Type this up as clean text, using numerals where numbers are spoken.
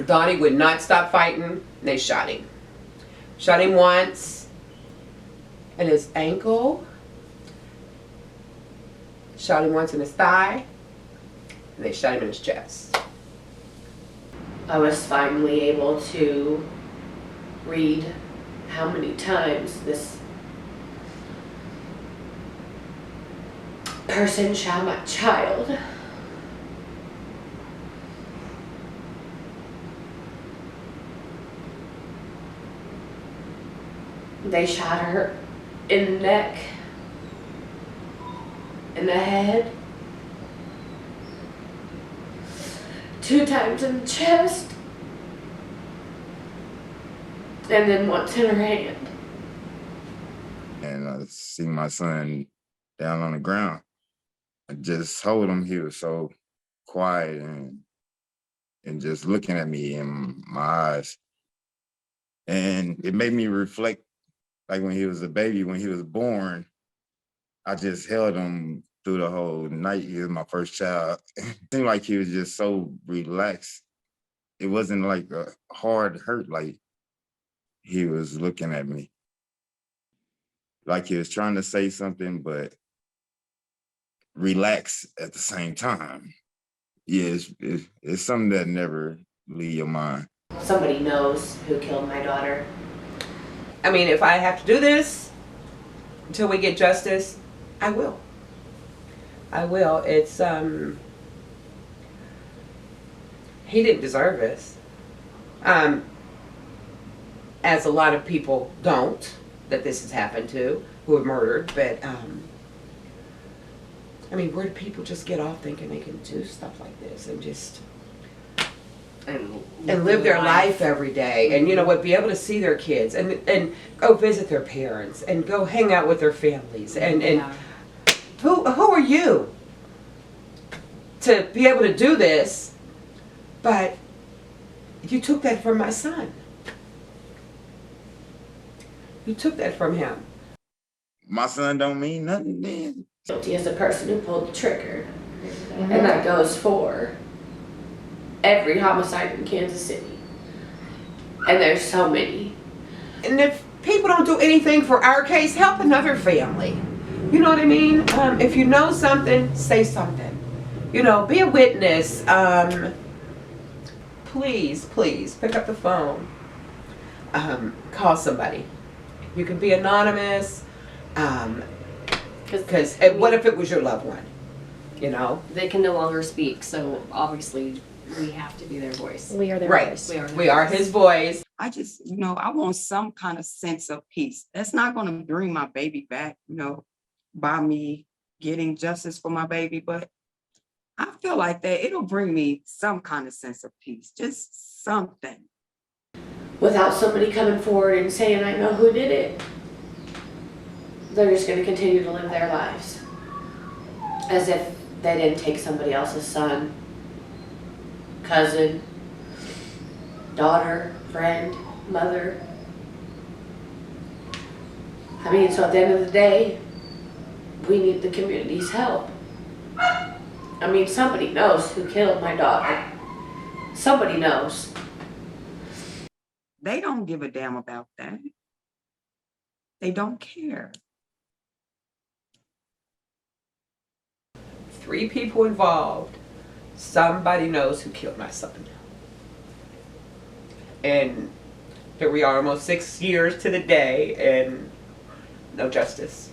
Donnie would not stop fighting. They shot him. Shot him once in his ankle. Shot him once in his thigh. And they shot him in his chest. I was finally able to read how many times this person shot my child. They shot her in the neck, in the head, 2 times in the chest, and then once in her hand. And I see my son down on the ground. I just hold him. He was so quiet and just looking at me in my eyes. And it made me reflect, like when he was a baby, when he was born, I just held him through the whole night. He was my first child. It seemed like he was just so relaxed. It wasn't like a hard hurt, like he was looking at me. Like he was trying to say something, but relax at the same time. Yeah, it's something that never leave your mind. Somebody knows who killed my daughter. I mean, if I have to do this until we get justice, I will. I will. It's, he didn't deserve this. As a lot of people don't, that this has happened to, who have murdered, but, I mean, where do people just get off thinking they can do stuff like this and just... and live their life every day, and you know what, be able to see their kids and go visit their parents and go hang out with their families and who are you to be able to do this? But you took that from my son. You took that from him. My son don't mean nothing then. Guilty as the person who pulled the trigger, and that goes for every homicide in Kansas City. And there's so many. And if people don't do anything for our case, help another family. You know what I mean? If you know something, say something. You know, be a witness. Please pick up the phone. Call somebody. You can be anonymous. Because what if it was your loved one? You know? They can no longer speak, so obviously we have to be their voice. We are their Right. voice. We are his voice. I just, I want some kind of sense of peace. That's not going to bring my baby back, by me getting justice for my baby. But I feel like that it'll bring me some kind of sense of peace, just something. Without somebody coming forward and saying, I know who did it, they're just going to continue to live their lives as if they didn't take somebody else's son, cousin, daughter, friend, mother. I mean, so at the end of the day, we need the community's help. I mean, somebody knows who killed my daughter. Somebody knows. They don't give a damn about that. They don't care. 3 people involved. Somebody knows who killed my son. And here we are almost 6 years to the day and no justice.